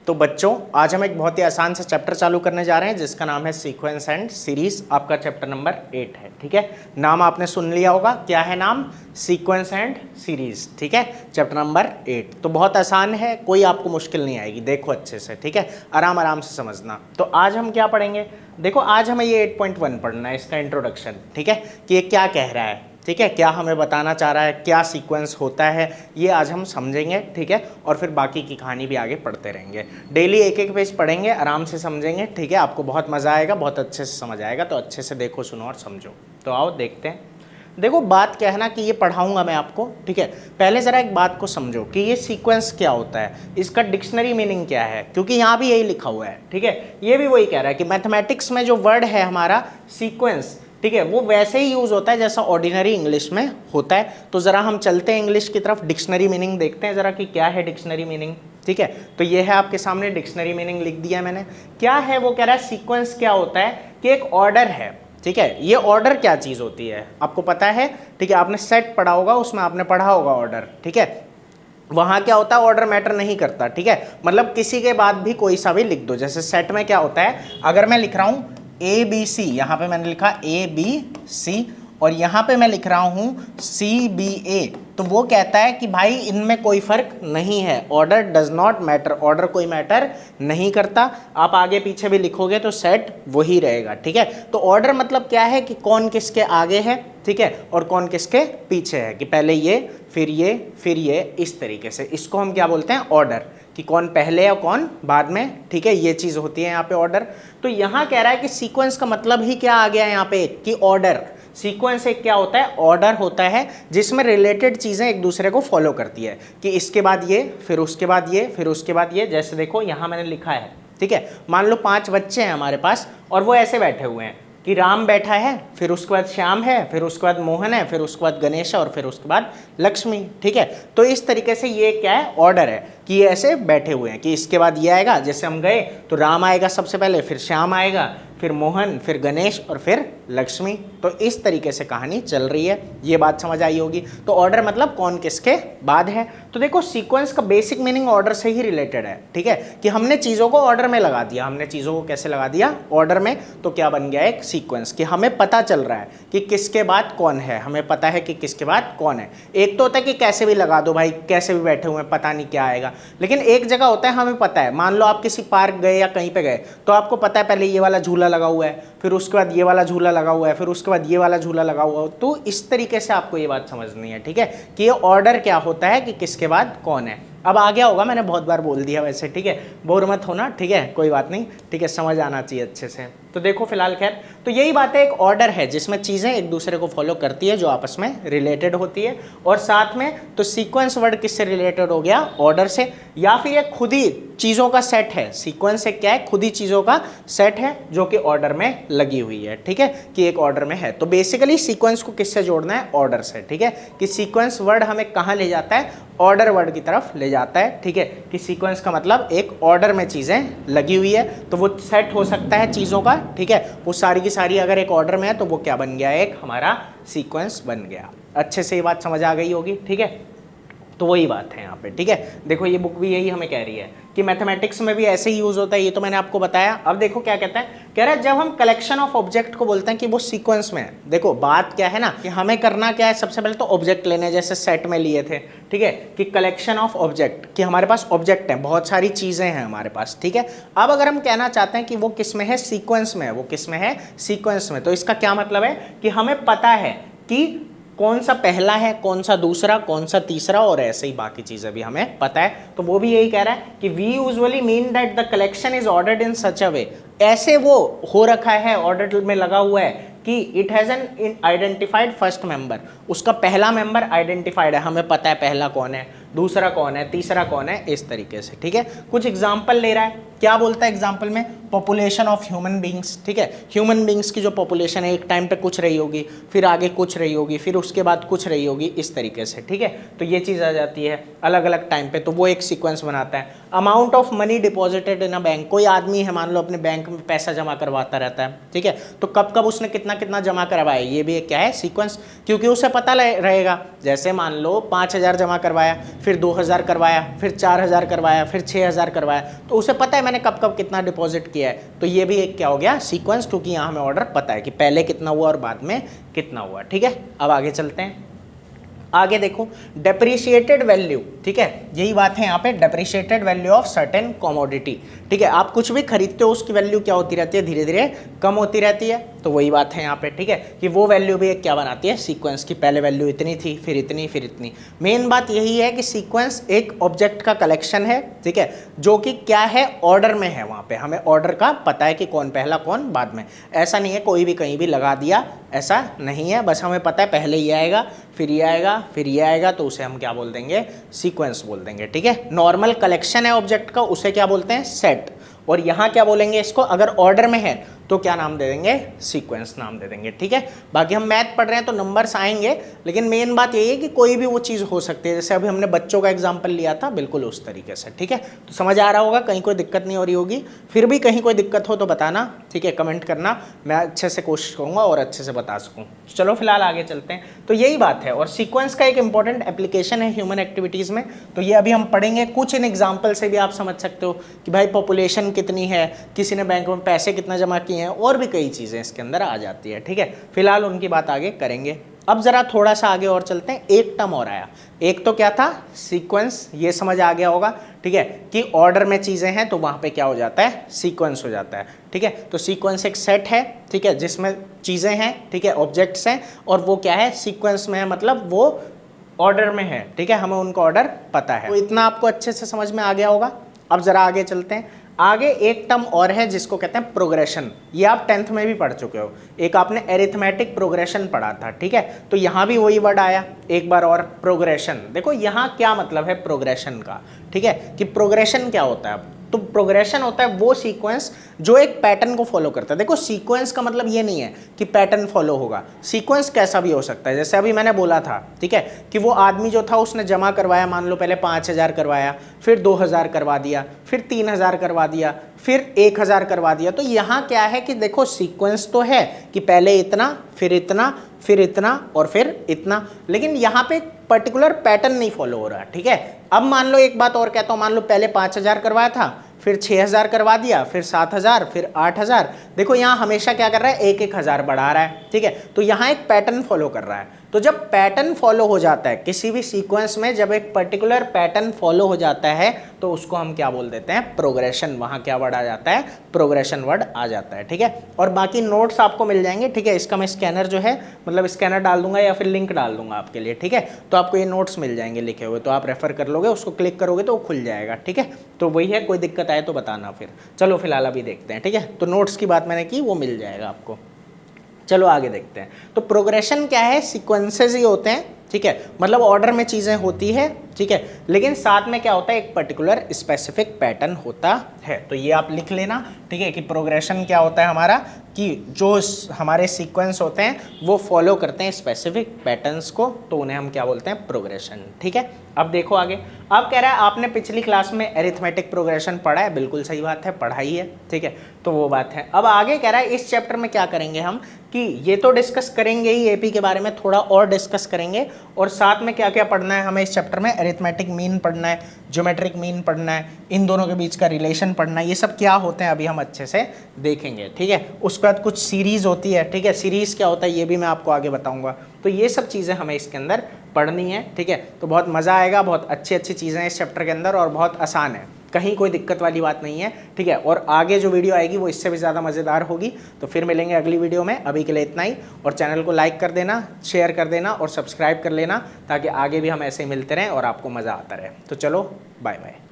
तो बच्चों आज हम एक बहुत ही आसान सा चैप्टर चालू करने जा रहे हैं जिसका नाम है सीक्वेंस एंड सीरीज। आपका चैप्टर नंबर 8 है। ठीक है, नाम आपने सुन लिया होगा, क्या है नाम? Sequence and series. ठीक है, चैप्टर नंबर 8। तो बहुत आसान है, कोई आपको मुश्किल नहीं आएगी। देखो अच्छे से, ठीक है, आराम आराम से समझना। तो आज हम क्या पढ़ेंगे? देखो आज हमें ये 8.1 पढ़ना है, इसका इंट्रोडक्शन। ठीक है, कि ये क्या कह रहा है, ठीक है, क्या हमें बताना चाह रहा है, क्या सीक्वेंस होता है, ये आज हम समझेंगे। ठीक है, और फिर बाकी की कहानी भी आगे पढ़ते रहेंगे। डेली एक एक पेज पढ़ेंगे, आराम से समझेंगे। ठीक है, आपको बहुत मज़ा आएगा, बहुत अच्छे से समझ आएगा। तो अच्छे से देखो, सुनो और समझो। तो आओ देखते हैं। देखो बात क्या है ना कि ये पढ़ाऊंगा मैं आपको। ठीक है, पहले ज़रा एक बात को समझो कि ये सीक्वेंस क्या होता है, इसका डिक्शनरी मीनिंग क्या है, क्योंकि यहाँ भी यही लिखा हुआ है। ठीक है, ये भी वही कह रहा है कि मैथमेटिक्स में जो वर्ड है हमारा सीक्वेंस, ठीक है, वो वैसे ही यूज़ होता है जैसा ऑर्डिनरी इंग्लिश में होता है। तो ज़रा हम चलते हैं इंग्लिश की तरफ, डिक्शनरी मीनिंग देखते हैं ज़रा कि क्या है डिक्शनरी मीनिंग। ठीक है, तो ये है आपके सामने डिक्शनरी मीनिंग लिख दिया है मैंने। क्या है वो कह रहा है सीक्वेंस क्या होता है कि एक ऑर्डर है। ठीक है, ये ऑर्डर क्या चीज़ होती है आपको पता है। ठीक है, आपने सेट पढ़ा होगा, उसमें आपने पढ़ा होगा ऑर्डर। ठीक है, वहाँ क्या होता है, ऑर्डर मैटर नहीं करता। ठीक है, मतलब किसी के बाद भी कोई सा भी लिख दो। जैसे सेट में क्या होता है, अगर मैं लिख रहा हूँ ए बी सी, यहाँ पे मैंने लिखा ए बी सी, और यहाँ पे मैं लिख रहा हूँ सी बी ए, तो वो कहता है कि भाई इनमें कोई फर्क नहीं है, order does not matter, order कोई मैटर नहीं करता। आप आगे पीछे भी लिखोगे तो सेट वही रहेगा। ठीक है, तो ऑर्डर मतलब क्या है कि कौन किसके आगे है, ठीक है, और कौन किसके पीछे है, कि पहले ये फिर ये फिर ये, इस तरीके से। इसको हम क्या बोलते हैं, ऑर्डर, कि कौन पहले और कौन बाद में। ठीक है, ये चीज़ होती है यहाँ पे ऑर्डर। तो यहाँ कह रहा है कि सीक्वेंस का मतलब ही क्या आ गया यहाँ पे, कि ऑर्डर। सीक्वेंस एक क्या होता है, ऑर्डर होता है जिसमें रिलेटेड चीज़ें एक दूसरे को फॉलो करती है, कि इसके बाद ये फिर उसके बाद ये फिर उसके बाद ये। जैसे देखो यहाँ मैंने लिखा है, ठीक है, मान लो 5 बच्चे हैं हमारे पास और वो ऐसे बैठे हुए हैं कि राम बैठा है, फिर उसके बाद श्याम है, फिर उसके बाद मोहन है, फिर उसके बाद गणेश है, और फिर उसके बाद लक्ष्मी। ठीक है, तो इस तरीके से ये क्या है, ऑर्डर है, कि ये ऐसे बैठे हुए हैं कि इसके बाद ये आएगा। जैसे हम गए तो राम आएगा सबसे पहले, फिर श्याम आएगा, फिर मोहन, फिर गणेश और फिर लक्ष्मी। तो इस तरीके से कहानी चल रही है, ये बात समझ आई होगी। तो ऑर्डर मतलब कौन किसके बाद है। तो देखो सीक्वेंस का बेसिक मीनिंग ऑर्डर से ही रिलेटेड है। ठीक है, कि हमने चीज़ों को ऑर्डर में लगा दिया, हमने चीज़ों को कैसे लगा दिया, ऑर्डर में। तो क्या बन गया एक सीक्वेंस, कि हमें पता चल रहा है कि किसके बाद कौन है, हमें पता है कि किसके बाद कौन है। एक तो होता है कि कैसे भी लगा दो भाई, कैसे भी बैठे हुए हैं पता नहीं क्या आएगा, लेकिन एक जगह होता है हमें पता है। मान लो आप किसी पार्क गए या कहीं पे गए तो आपको पता है पहले ये वाला झूला लगा हुआ है, फिर उसके बाद ये वाला झूला लगा हुआ है, फिर उसके बाद ये वाला झूला लगा हुआ है। तो इस तरीके से आपको ये बात समझनी है। ठीक है, कि ये ऑर्डर क्या होता है, कि किसके बाद कौन है। अब आ गया होगा, मैंने बहुत बार बोल दिया वैसे। ठीक है, बोर मत होना, ठीक है, कोई बात नहीं। ठीक है, समझ आना चाहिए अच्छे से। तो देखो फिलहाल खैर, तो यही बात है, एक ऑर्डर है जिसमें चीज़ें एक दूसरे को फॉलो करती है, जो आपस में रिलेटेड होती है। और साथ में तो सीक्वेंस वर्ड किससे रिलेटेड हो गया, ऑर्डर से, या फिर ये खुद ही चीज़ों का सेट है। सीक्वेंस एक क्या है, खुद ही चीज़ों का सेट है जो कि ऑर्डर में लगी हुई है। ठीक है, कि एक ऑर्डर में है। तो बेसिकली सीक्वेंस को किससे जोड़ना है, ऑर्डर से। ठीक है, कि सीक्वेंस वर्ड हमें कहाँ ले जाता है, ऑर्डर वर्ड की तरफ ले जाता है। ठीक है, कि सीक्वेंस का मतलब एक ऑर्डर में चीज़ें लगी हुई है, तो वो सेट हो सकता है चीज़ों का। ठीक है, वो सारी की सारी अगर एक ऑर्डर में है तो वो क्या बन गया, एक हमारा सीक्वेंस बन गया। अच्छे से ये बात समझ आ गई होगी। ठीक है, तो वही बात है यहाँ पे। ठीक है, देखो ये बुक भी यही हमें कह रही है कि मैथमेटिक्स में भी ऐसे ही यूज़ होता है, ये तो मैंने आपको बताया। अब देखो क्या कहता है, कह रहा है जब हम कलेक्शन ऑफ ऑब्जेक्ट को बोलते हैं कि वो सीक्वेंस में है। देखो बात क्या है ना, कि हमें करना क्या है, सबसे पहले तो ऑब्जेक्ट लेने, जैसे सेट में लिए थे। ठीक है, कि कलेक्शन ऑफ ऑब्जेक्ट, कि हमारे पास ऑब्जेक्ट हैं, बहुत सारी चीज़ें हैं हमारे पास। ठीक है, अब अगर हम कहना चाहते हैं कि वो किस में है, सीक्वेंस में है, वो किस में है, सीक्वेंस में, तो इसका क्या मतलब है कि हमें पता है कि कौन सा पहला है, कौन सा दूसरा, कौन सा तीसरा, और ऐसे ही बाकी चीज़ें भी हमें पता है। तो वो भी यही कह रहा है कि we usually mean that the collection is ordered in such a way, ऐसे वो हो रखा है, ऑर्डर में लगा हुआ है कि it has an identified first member, उसका पहला मेंबर आइडेंटिफाइड है, हमें पता है पहला कौन है, दूसरा कौन है, तीसरा कौन है, इस तरीके से। ठीक है, कुछ एग्जाम्पल ले रहा है, क्या बोलता है एग्जाम्पल में, पॉपुलेशन ऑफ ह्यूमन बींग्स, ठीक है, ह्यूमन बींग्स की जो पॉपुलेशन है एक टाइम पे कुछ रही होगी, फिर आगे कुछ रही होगी, फिर उसके बाद कुछ रही होगी, इस तरीके से, ठीक है। तो ये चीज़ आ जाती है अलग अलग टाइम पे, तो वो एक सीक्वेंस बनाता है। Amount of money deposited in a bank, कोई आदमी है मान लो अपने बैंक में पैसा जमा करवाता रहता है, ठीक है, तो कब कब उसने कितना कितना जमा करवाया, ये भी एक क्या है, सीक्वेंस, क्योंकि उसे पता रहेगा। जैसे मान लो 5,000 जमा करवाया, फिर 2,000 करवाया, फिर 4,000 करवाया, फिर 6,000 करवाया, तो उसे पता है मैंने कब कब कितना डिपॉजिट किया है। तो ये भी एक क्या हो गया, सीक्वेंस, क्योंकि यहाँ हमें ऑर्डर पता है कि पहले कितना हुआ और बाद में कितना हुआ, ठीक है। अब आगे चलते हैं, आगे देखो डेप्रिशिएटेड वैल्यू, ठीक है, यही बात है यहाँ पे, depreciated value of certain commodity, ठीक है, आप कुछ भी खरीदते हो उसकी वैल्यू क्या होती रहती है, धीरे धीरे कम होती रहती है। तो वही बात है यहाँ पे, ठीक है, कि वो वैल्यू भी एक क्या बनाती है, सीक्वेंस की, पहले वैल्यू इतनी थी, फिर इतनी, फिर इतनी। मेन बात यही है कि सीक्वेंस एक ऑब्जेक्ट का कलेक्शन है, ठीक है, जो कि क्या है, ऑर्डर में है। वहाँ पे हमें ऑर्डर का पता है कि कौन पहला कौन बाद में, ऐसा नहीं है कोई भी कहीं भी लगा दिया, ऐसा नहीं है, बस हमें पता है पहले ये आएगा, फिर ये आएगा, फिर ये आएगा, तो उसे हम क्या बोल देंगे, सीक्वेंस बोल देंगे, ठीक है। नॉर्मल कलेक्शन है ऑब्जेक्ट का, उसे क्या बोलते हैं, सेट। और यहाँ क्या बोलेंगे इसको, अगर ऑर्डर में है तो क्या नाम दे देंगे, सीक्वेंस नाम दे देंगे, ठीक है। बाकी हम मैथ पढ़ रहे हैं तो नंबर्स आएंगे, लेकिन मेन बात यही है कि कोई भी वो चीज़ हो सकती है, जैसे अभी हमने बच्चों का एग्जाम्पल लिया था, बिल्कुल उस तरीके से, ठीक है। तो समझ आ रहा होगा, कहीं कोई दिक्कत नहीं हो रही होगी, फिर भी कहीं कोई दिक्कत हो तो बताना, ठीक है, कमेंट करना, मैं अच्छे से कोशिश करूँगा और अच्छे से बता सकूँ। चलो फिलहाल आगे चलते हैं। तो यही बात है, और सीक्वेंस का एक इंपॉर्टेंट एप्लीकेशन है ह्यूमन एक्टिविटीज़ में, तो ये अभी हम पढ़ेंगे। कुछ इन एग्जाम्पल से भी आप समझ सकते हो कि भाई पॉपुलेशन कितनी है, किसी ने बैंक में पैसे कितना जमा किए हैं, और भी कई चीज़ें इसके अंदर आ जाती है, ठीक है। फिलहाल उनकी बात आगे करेंगे। अब जरा थोड़ा सा आगे और चलते हैं, एक टर्म और आया, एक तो क्या था, सीक्वेंस, ये समझ आ गया होगा, ठीक है, कि ऑर्डर में चीज़ें हैं तो वहाँ पे क्या हो जाता है, सीक्वेंस हो जाता है, ठीक है। तो सीक्वेंस एक सेट है, ठीक है, जिसमें चीज़ें हैं, ठीक है, ऑब्जेक्ट्स हैं, और वो क्या है, सीक्वेंस में है, मतलब वो ऑर्डर में है, ठीक है, हमें उनका ऑर्डर पता है। तो इतना आपको अच्छे से समझ में आ गया होगा। अब जरा आगे चलते हैं, आगे एक टर्म और है जिसको कहते हैं प्रोग्रेशन, ये आप 10th में भी पढ़ चुके हो, एक आपने एरिथमेटिक प्रोग्रेशन पढ़ा था, ठीक है। तो यहाँ भी वही वर्ड आया एक बार और, प्रोग्रेशन। देखो यहाँ क्या मतलब है प्रोग्रेशन का, ठीक है, कि प्रोग्रेशन क्या होता है। तो प्रोग्रेशन होता है वो सीक्वेंस जो एक पैटर्न को फॉलो करता है। देखो सीक्वेंस का मतलब ये नहीं है कि पैटर्न फॉलो होगा, सीक्वेंस कैसा भी हो सकता है। जैसे अभी मैंने बोला था, ठीक है, कि वो आदमी जो था उसने जमा करवाया, मान लो पहले 5,000 करवाया, फिर 2,000 करवा दिया, फिर 3,000 करवा दिया, फिर 1,000 करवा दिया। तो यहाँ क्या है कि देखो सीक्वेंस तो है कि पहले इतना, फिर इतना, फिर इतना और फिर इतना, लेकिन यहाँ पे पर्टिकुलर पैटर्न नहीं फॉलो हो रहा, ठीक है। अब मान लो एक बात और कहता हूँ, मान लो पहले 5,000 करवाया था, फिर 6,000 करवा दिया, फिर 7,000, फिर 8,000। देखो यहाँ हमेशा क्या कर रहा है, एक 1,000 बढ़ा रहा है, ठीक है। तो यहाँ एक पैटर्न फॉलो कर रहा है। तो जब पैटर्न फॉलो हो जाता है किसी भी सीक्वेंस में, जब एक पर्टिकुलर पैटर्न फॉलो हो जाता है तो उसको हम क्या बोल देते हैं, प्रोग्रेशन। वहाँ क्या वर्ड आ जाता है, प्रोग्रेशन वर्ड आ जाता है, ठीक है। और बाकी नोट्स आपको मिल जाएंगे, ठीक है। इसका मैं स्कैनर जो है, मतलब स्कैनर डाल दूंगा या फिर लिंक डाल दूंगा आपके लिए, ठीक है। तो आपको ये नोट्स मिल जाएंगे लिखे हुए, तो आप रेफर कर लोगे, उसको क्लिक करोगे तो वो खुल जाएगा, ठीक है। तो वही है, कोई दिक्कत आए तो बताना फिर। चलो फिलहाल अभी देखते हैं, ठीक है। तो नोट्स की बात मैंने की, वो मिल जाएगा आपको। चलो आगे देखते हैं। तो प्रोग्रेशन क्या है, सीक्वेंसेस ही होते हैं, ठीक है, मतलब ऑर्डर में चीज़ें होती है, ठीक है, लेकिन साथ में क्या होता है, एक पर्टिकुलर स्पेसिफिक पैटर्न होता है। तो ये आप लिख लेना, ठीक है, कि प्रोग्रेशन क्या होता है हमारा, कि जो हमारे सीक्वेंस होते हैं वो फॉलो करते हैं स्पेसिफिक पैटर्न्स को, तो उन्हें हम क्या बोलते हैं, प्रोग्रेशन, ठीक है। अब देखो आगे, अब कह रहा है आपने पिछली क्लास में एरिथमेटिक प्रोग्रेशन पढ़ा है, बिल्कुल सही बात है, पढ़ाई है, ठीक है। तो वो बात है। अब आगे कह रहा है इस चैप्टर में क्या करेंगे हम, कि ये तो डिस्कस करेंगे ही, एपी के बारे में थोड़ा और डिस्कस करेंगे, और साथ में क्या क्या पढ़ना है हमें इस चैप्टर में, एरिथमेटिक मीन पढ़ना है, ज्योमेट्रिक मीन पढ़ना है, इन दोनों के बीच का रिलेशन पढ़ना है, ये सब क्या होते हैं अभी हम अच्छे से देखेंगे, ठीक है। उसके बाद कुछ सीरीज़ होती है, ठीक है, सीरीज़ क्या होता है ये भी मैं आपको आगे बताऊंगा। तो ये सब चीज़ें हमें इसके अंदर पढ़नी है, ठीक है। तो बहुत मज़ा आएगा, बहुत अच्छी अच्छी चीज़ें हैं इस चैप्टर के अंदर, और बहुत आसान है, कहीं कोई दिक्कत वाली बात नहीं है, ठीक है। और आगे जो वीडियो आएगी वो इससे भी ज़्यादा मज़ेदार होगी। तो फिर मिलेंगे अगली वीडियो में, अभी के लिए इतना ही। और चैनल को लाइक कर देना, शेयर कर देना और सब्सक्राइब कर लेना, ताकि आगे भी हम ऐसे ही मिलते रहें और आपको मज़ा आता रहे। तो चलो बाय बाय।